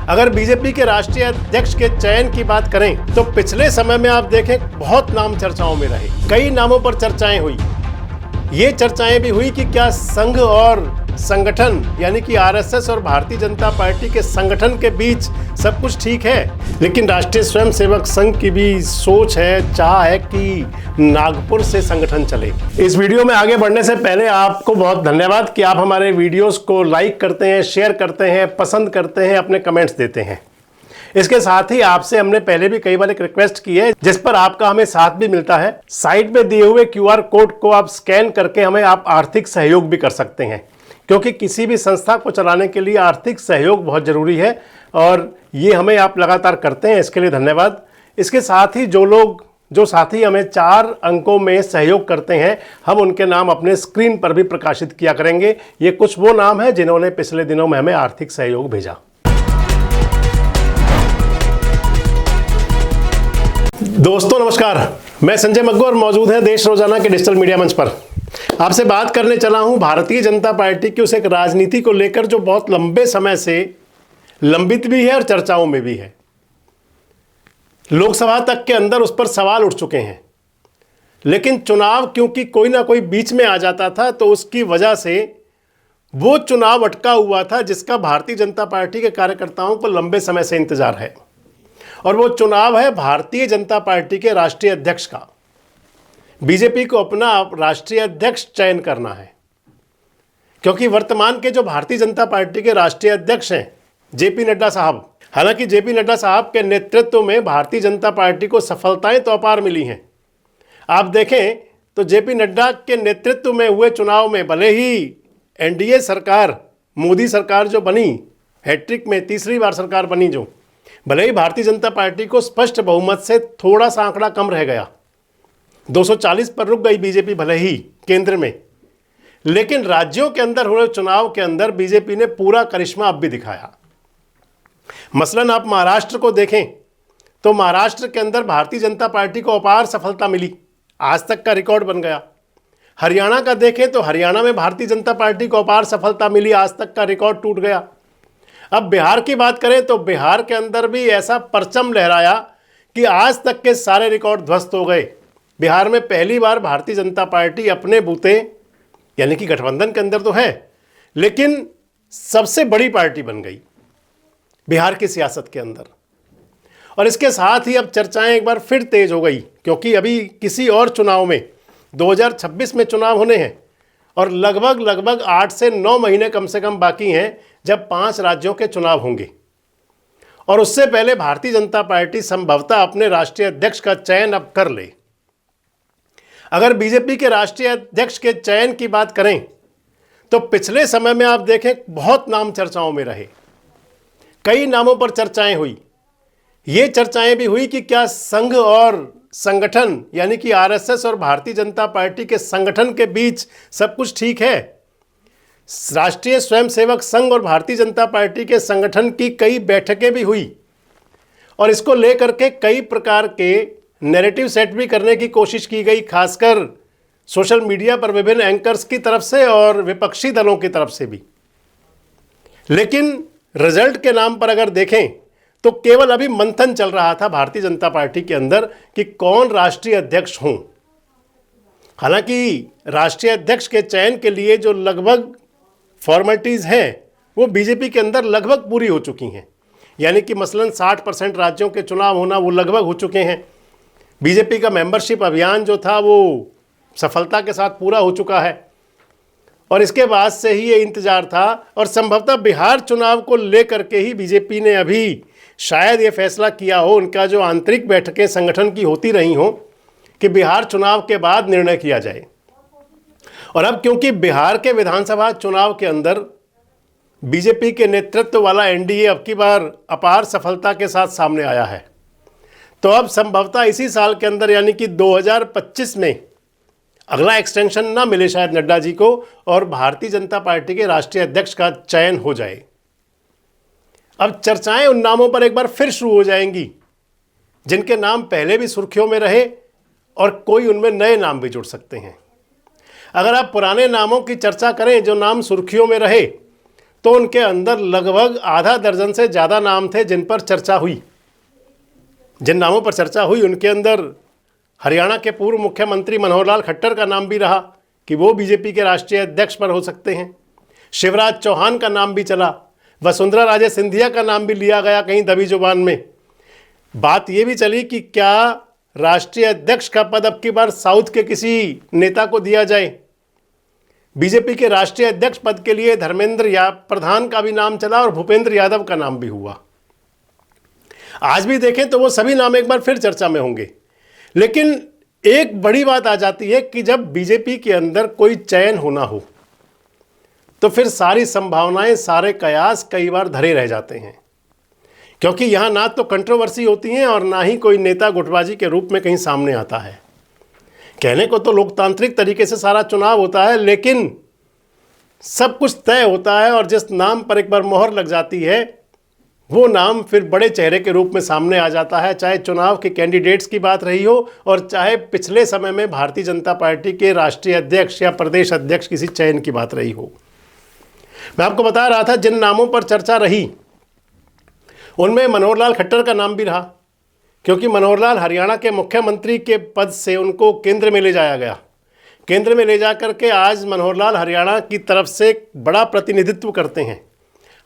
अगर बीजेपी के राष्ट्रीय अध्यक्ष के चयन की बात करें तो पिछले समय में आप देखें बहुत नाम चर्चाओं में रहे। कई नामों पर चर्चाएं हुई। ये चर्चाएं भी हुई कि क्या संघ और संगठन यानी कि आरएसएस और भारतीय जनता पार्टी के संगठन के बीच सब कुछ ठीक है। लेकिन राष्ट्रीय स्वयंसेवक संघ की भी सोच है, चाह है कि नागपुर से संगठन चले। इस वीडियो में आगे बढ़ने से पहले आपको बहुत धन्यवाद कि आप हमारे वीडियोस को लाइक करते हैं, शेयर करते हैं, पसंद करते हैं, अपने कमेंट्स देते हैं। इसके साथ ही आपसे हमने पहले भी कई बार एक रिक्वेस्ट की है जिस पर आपका हमें साथ भी मिलता है। साइड में दिए हुए QR कोड को आप स्कैन करके हमें आप आर्थिक सहयोग भी कर सकते हैं, क्योंकि किसी भी संस्था को चलाने के लिए आर्थिक सहयोग बहुत ज़रूरी है और ये हमें आप लगातार करते हैं, इसके लिए धन्यवाद। इसके साथ ही जो साथी हमें 4 अंकों में सहयोग करते हैं, हम उनके नाम अपने स्क्रीन पर भी प्रकाशित किया करेंगे। ये कुछ वो नाम हैं जिन्होंने पिछले दिनों में हमें आर्थिक सहयोग भेजा। दोस्तों नमस्कार, मैं संजय मग्गू और मौजूद है देश रोजाना के डिजिटल मीडिया मंच पर। आपसे बात करने चला हूं भारतीय जनता पार्टी की उस एक राजनीति को लेकर जो बहुत लंबे समय से लंबित भी है और चर्चाओं में भी है। लोकसभा तक के अंदर उस पर सवाल उठ चुके हैं, लेकिन चुनाव क्योंकि कोई ना कोई बीच में आ जाता था तो उसकी वजह से वो चुनाव अटका हुआ था जिसका भारतीय जनता पार्टी के कार्यकर्ताओं को लंबे समय से इंतजार है। और वो चुनाव है भारतीय जनता पार्टी के राष्ट्रीय अध्यक्ष का। बीजेपी को अपना राष्ट्रीय अध्यक्ष चयन करना है, क्योंकि वर्तमान के जो भारतीय जनता पार्टी के राष्ट्रीय अध्यक्ष हैं जेपी नड्डा साहब, हालांकि जेपी नड्डा साहब के नेतृत्व में भारतीय जनता पार्टी को सफलताएं तो अपार मिली हैं। आप देखें तो जेपी नड्डा के नेतृत्व में हुए चुनाव में भले ही एनडीए सरकार, मोदी सरकार जो बनी, हैट्रिक में तीसरी बार सरकार बनी, जो भले ही भारतीय जनता पार्टी को स्पष्ट बहुमत से थोड़ा सा आंकड़ा कम रह गया, 240 पर रुक गई बीजेपी भले ही केंद्र में, लेकिन राज्यों के अंदर हुए चुनाव के अंदर बीजेपी ने पूरा करिश्मा अब भी दिखाया। मसलन आप महाराष्ट्र को देखें तो महाराष्ट्र के अंदर भारतीय जनता पार्टी को अपार सफलता मिली, आज तक का रिकॉर्ड बन गया। हरियाणा का देखें तो हरियाणा में भारतीय जनता पार्टी को अपार सफलता मिली, आज तक का रिकॉर्ड टूट गया। अब बिहार की बात करें तो बिहार के अंदर भी ऐसा परचम लहराया कि आज तक के सारे रिकॉर्ड ध्वस्त हो गए। बिहार में पहली बार भारतीय जनता पार्टी अपने बूते यानी कि गठबंधन के अंदर तो है, लेकिन सबसे बड़ी पार्टी बन गई बिहार की सियासत के अंदर। और इसके साथ ही अब चर्चाएं एक बार फिर तेज हो गई, क्योंकि अभी किसी और चुनाव में 2026 में चुनाव होने हैं और लगभग 8 से 9 महीने कम से कम बाकी हैं जब 5 राज्यों के चुनाव होंगे। और उससे पहले भारतीय जनता पार्टी संभवतः अपने राष्ट्रीय अध्यक्ष का चयन अब कर ले। अगर बीजेपी के राष्ट्रीय अध्यक्ष के चयन की बात करें तो पिछले समय में आप देखें बहुत नाम चर्चाओं में रहे। कई नामों पर चर्चाएं हुई। ये चर्चाएं भी हुई कि क्या संघ और संगठन यानी कि आरएसएस और भारतीय जनता पार्टी के संगठन के बीच सब कुछ ठीक है। राष्ट्रीय स्वयंसेवक संघ और भारतीय जनता पार्टी के संगठन की कई बैठकें भी हुई और इसको लेकर के कई प्रकार के नैरेटिव सेट भी करने की कोशिश की गई, खासकर सोशल मीडिया पर विभिन्न एंकर्स की तरफ से और विपक्षी दलों की तरफ से भी। लेकिन रिजल्ट के नाम पर अगर देखें तो केवल अभी मंथन चल रहा था भारतीय जनता पार्टी के अंदर कि कौन राष्ट्रीय अध्यक्ष हों। हालांकि राष्ट्रीय अध्यक्ष के चयन के लिए जो लगभग फॉर्मेलिटीज़ हैं वो बीजेपी के अंदर लगभग पूरी हो चुकी हैं, यानी कि मसलन 60% राज्यों के चुनाव होना वो लगभग हो चुके हैं। बीजेपी का मेंबरशिप अभियान जो था वो सफलता के साथ पूरा हो चुका है और इसके बाद से ही ये इंतज़ार था। और संभवतः बिहार चुनाव को लेकर के ही बीजेपी ने अभी शायद ये फैसला किया हो, उनका जो आंतरिक बैठकें संगठन की होती रही हों, कि बिहार चुनाव के बाद निर्णय किया जाए। और अब क्योंकि बिहार के विधानसभा चुनाव के अंदर बीजेपी के नेतृत्व वाला एनडीए अब की बार अपार सफलता के साथ सामने आया है, तो अब संभवतः इसी साल के अंदर यानी कि 2025 में अगला एक्सटेंशन ना मिले शायद नड्डा जी को और भारतीय जनता पार्टी के राष्ट्रीय अध्यक्ष का चयन हो जाए। अब चर्चाएं उन नामों पर एक बार फिर शुरू हो जाएंगी जिनके नाम पहले भी सुर्खियों में रहे और कोई उनमें नए नाम भी जुड़ सकते हैं। अगर आप पुराने नामों की चर्चा करें जो नाम सुर्खियों में रहे तो उनके अंदर लगभग आधा दर्जन से ज़्यादा नाम थे जिन पर चर्चा हुई। जिन नामों पर चर्चा हुई उनके अंदर हरियाणा के पूर्व मुख्यमंत्री मनोहर लाल खट्टर का नाम भी रहा कि वो बीजेपी के राष्ट्रीय अध्यक्ष पर हो सकते हैं। शिवराज चौहान का नाम भी चला, वसुंधरा राजे सिंधिया का नाम भी लिया गया कहीं दबी जुबान में। बात ये भी चली कि क्या राष्ट्रीय अध्यक्ष का पद अब की बार साउथ के किसी नेता को दिया जाए। बीजेपी के राष्ट्रीय अध्यक्ष पद के लिए धर्मेंद्र प्रधान का भी नाम चला और भूपेंद्र यादव का नाम भी हुआ। आज भी देखें तो वो सभी नाम एक बार फिर चर्चा में होंगे। लेकिन एक बड़ी बात आ जाती है कि जब बीजेपी के अंदर कोई चयन होना हो तो फिर सारी संभावनाएं, सारे कयास कई बार धरे रह जाते हैं, क्योंकि यहाँ ना तो कंट्रोवर्सी होती है और ना ही कोई नेता गुटबाजी के रूप में कहीं सामने आता है। कहने को तो लोकतांत्रिक तरीके से सारा चुनाव होता है, लेकिन सब कुछ तय होता है और जिस नाम पर एक बार मोहर लग जाती है वो नाम फिर बड़े चेहरे के रूप में सामने आ जाता है, चाहे चुनाव के कैंडिडेट्स की बात रही हो और चाहे पिछले समय में भारतीय जनता पार्टी के राष्ट्रीय अध्यक्ष या प्रदेश अध्यक्ष किसी चयन की बात रही हो। मैं आपको बता रहा था जिन नामों पर चर्चा रही उनमें मनोहर लाल खट्टर का नाम भी रहा, क्योंकि मनोहर लाल हरियाणा के मुख्यमंत्री के पद से उनको केंद्र में ले जाया गया। केंद्र में ले जा करके आज मनोहर लाल हरियाणा की तरफ से बड़ा प्रतिनिधित्व करते हैं।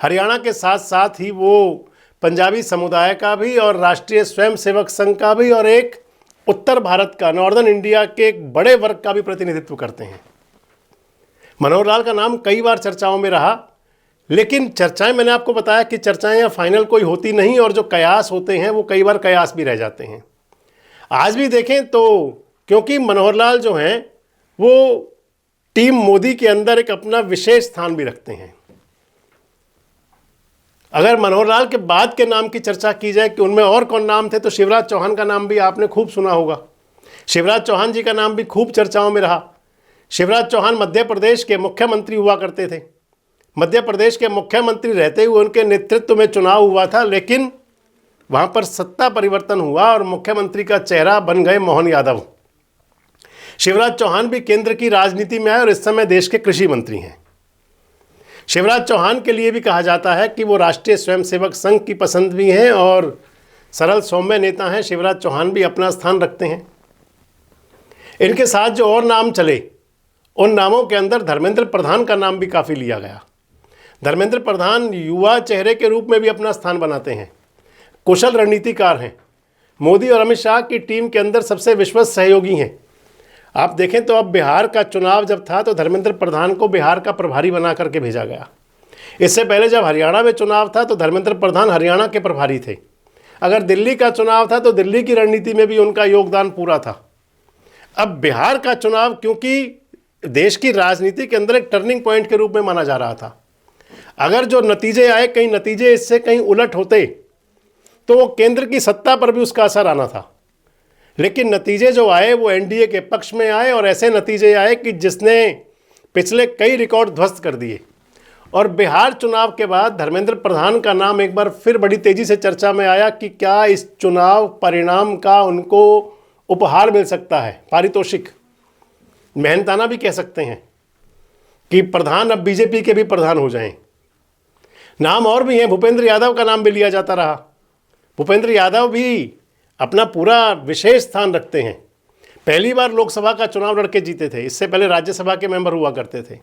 हरियाणा के साथ साथ ही वो पंजाबी समुदाय का भी और राष्ट्रीय स्वयंसेवक संघ का भी और एक उत्तर भारत का, नॉर्दर्न इंडिया के एक बड़े वर्ग का भी प्रतिनिधित्व करते हैं। मनोहर लाल का नाम कई बार चर्चाओं में रहा, लेकिन चर्चाएं, मैंने आपको बताया कि चर्चाएं या फाइनल कोई होती नहीं और जो कयास होते हैं वो कई बार कयास भी रह जाते हैं। आज भी देखें तो क्योंकि मनोहर लाल जो हैं वो टीम मोदी के अंदर एक अपना विशेष स्थान भी रखते हैं। अगर मनोहर लाल के बाद के नाम की चर्चा की जाए कि उनमें और कौन नाम थे, तो शिवराज चौहान का नाम भी आपने खूब सुना होगा। शिवराज चौहान जी का नाम भी खूब चर्चाओं में रहा। शिवराज चौहान मध्य प्रदेश के मुख्यमंत्री हुआ करते थे। मध्य प्रदेश के मुख्यमंत्री रहते हुए उनके नेतृत्व में चुनाव हुआ था, लेकिन वहाँ पर सत्ता परिवर्तन हुआ और मुख्यमंत्री का चेहरा बन गए मोहन यादव। शिवराज चौहान भी केंद्र की राजनीति में आए और इस समय देश के कृषि मंत्री हैं। शिवराज चौहान के लिए भी कहा जाता है कि वो राष्ट्रीय स्वयंसेवक संघ की पसंद भी हैं और सरल सौम्य नेता हैं। शिवराज चौहान भी अपना स्थान रखते हैं। इनके साथ जो और नाम चले उन नामों के अंदर धर्मेंद्र प्रधान का नाम भी काफ़ी लिया गया। धर्मेंद्र प्रधान युवा चेहरे के रूप में भी अपना स्थान बनाते हैं, कुशल रणनीतिकार हैं, मोदी और अमित शाह की टीम के अंदर सबसे विश्वस्त सहयोगी हैं। आप देखें तो अब बिहार का चुनाव जब था तो धर्मेंद्र प्रधान को बिहार का प्रभारी बना करके भेजा गया। इससे पहले जब हरियाणा में चुनाव था तो धर्मेंद्र प्रधान हरियाणा के प्रभारी थे। अगर दिल्ली का चुनाव था तो दिल्ली की रणनीति में भी उनका योगदान पूरा था। अब बिहार का चुनाव क्योंकि देश की राजनीति के अंदर एक टर्निंग पॉइंट के रूप में माना जा रहा था। अगर जो नतीजे आए, कहीं नतीजे इससे कहीं उलट होते तो वो केंद्र की सत्ता पर भी उसका असर आना था। लेकिन नतीजे जो आए वो एनडीए के पक्ष में आए और ऐसे नतीजे आए कि जिसने पिछले कई रिकॉर्ड ध्वस्त कर दिए। और बिहार चुनाव के बाद धर्मेंद्र प्रधान का नाम एक बार फिर बड़ी तेज़ी से चर्चा में आया कि क्या इस चुनाव परिणाम का उनको उपहार मिल सकता है, पारितोषिक, मेहनताना भी कह सकते हैं कि प्रधान अब बीजेपी के भी प्रधान हो जाएं। नाम और भी हैं, भूपेंद्र यादव का नाम भी लिया जाता रहा। भूपेंद्र यादव भी अपना पूरा विशेष स्थान रखते हैं। पहली बार लोकसभा का चुनाव लड़के जीते थे, इससे पहले राज्यसभा के मेंबर हुआ करते थे।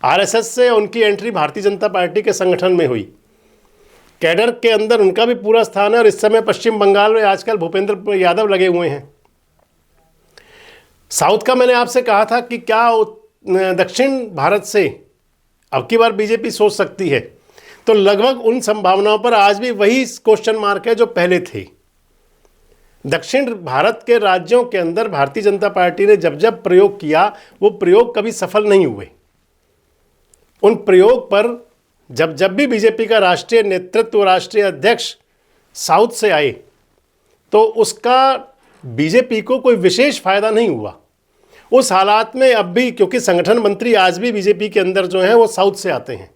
आरएसएस से उनकी एंट्री भारतीय जनता पार्टी के संगठन में हुई। कैडर के अंदर उनका भी पूरा स्थान है और इस समय पश्चिम बंगाल में आजकल भूपेंद्र यादव लगे हुए हैं। साउथ का मैंने आपसे कहा था कि क्या दक्षिण भारत से अब की बार बीजेपी सोच सकती है, तो लगभग उन संभावनाओं पर आज भी वही क्वेश्चन मार्क है जो पहले थे। दक्षिण भारत के राज्यों के अंदर भारतीय जनता पार्टी ने जब जब प्रयोग किया वो प्रयोग कभी सफल नहीं हुए। उन प्रयोग पर जब जब भी बीजेपी का राष्ट्रीय नेतृत्व, राष्ट्रीय अध्यक्ष साउथ से आए तो उसका बीजेपी को कोई विशेष फायदा नहीं हुआ। उस हालात में अब भी, क्योंकि संगठन मंत्री आज भी बीजेपी के अंदर जो हैं वो साउथ से आते हैं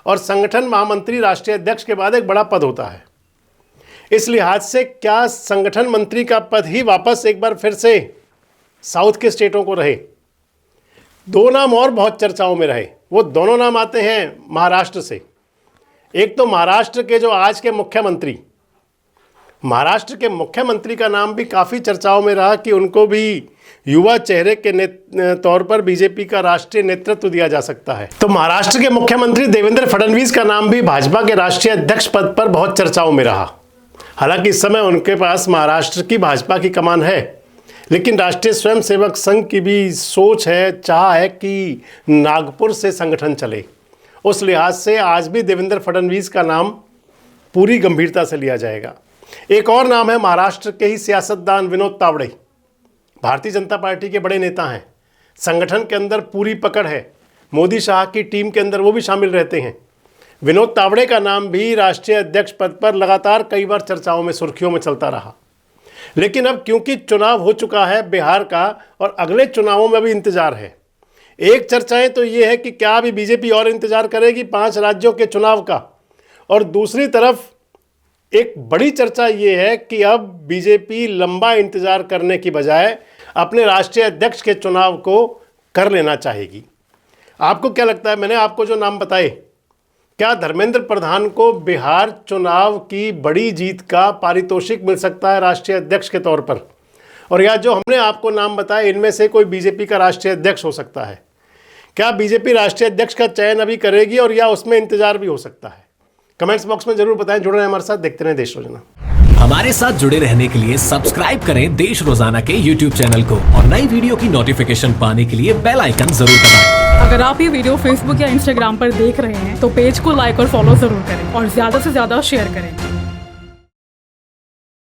और संगठन महामंत्री राष्ट्रीय अध्यक्ष के बाद एक बड़ा पद होता है। इस लिहाज से क्या संगठन मंत्री का पद ही वापस एक बार फिर से साउथ के स्टेटों को रहे। दो नाम और बहुत चर्चाओं में रहे, वो दोनों नाम आते हैं महाराष्ट्र से। एक तो महाराष्ट्र के जो आज के मुख्यमंत्री, महाराष्ट्र के मुख्यमंत्री का नाम भी काफ़ी चर्चाओं में रहा कि उनको भी युवा चेहरे के तौर पर बीजेपी का राष्ट्रीय नेतृत्व दिया जा सकता है। तो महाराष्ट्र के मुख्यमंत्री देवेंद्र फडणवीस का नाम भी भाजपा के राष्ट्रीय अध्यक्ष पद पर बहुत चर्चाओं में रहा। हालांकि इस समय उनके पास महाराष्ट्र की भाजपा की कमान है, लेकिन राष्ट्रीय स्वयंसेवक संघ की भी सोच है, चाह है कि नागपुर से संगठन चले। उस लिहाज से आज भी देवेंद्र फडणवीस का नाम पूरी गंभीरता से लिया जाएगा। एक और नाम है महाराष्ट्र के ही सियासतदान विनोद तावड़े। भारतीय जनता पार्टी के बड़े नेता हैं, संगठन के अंदर पूरी पकड़ है, मोदी शाह की टीम के अंदर वो भी शामिल रहते हैं। विनोद तावड़े का नाम भी राष्ट्रीय अध्यक्ष पद पर लगातार कई बार चर्चाओं में, सुर्खियों में चलता रहा। लेकिन अब क्योंकि चुनाव हो चुका है बिहार का और अगले चुनावों में भी इंतजार है। एक चर्चाएं तो ये है कि क्या अभी बीजेपी और इंतजार करेगी 5 राज्यों के चुनाव का, और दूसरी तरफ एक बड़ी चर्चा ये है कि अब बीजेपी लंबा इंतजार करने की बजाय अपने राष्ट्रीय अध्यक्ष के चुनाव को कर लेना चाहेगी। आपको क्या लगता है? मैंने आपको जो नाम बताए, क्या धर्मेंद्र प्रधान को बिहार चुनाव की बड़ी जीत का पारितोषिक मिल सकता है राष्ट्रीय अध्यक्ष के तौर पर? और या जो हमने आपको नाम बताए इनमें से कोई बीजेपी का राष्ट्रीय अध्यक्ष हो सकता है? क्या बीजेपी राष्ट्रीय अध्यक्ष का चयन अभी करेगी और या उसमें इंतजार भी हो सकता है? कमेंट्स बॉक्स में जरूर बताएं। जुड़े रहें हमारे साथ, देखते रहें देश रोजाना। हमारे साथ जुड़े रहने के लिए सब्सक्राइब करें देश रोजाना के YouTube चैनल को और नई वीडियो की नोटिफिकेशन पाने के लिए बेल आइकन जरूर दबाएं। अगर आप ये वीडियो Facebook या Instagram पर देख रहे हैं तो पेज को लाइक और फॉलो जरूर करें और ज्यादा से ज्यादा शेयर करें।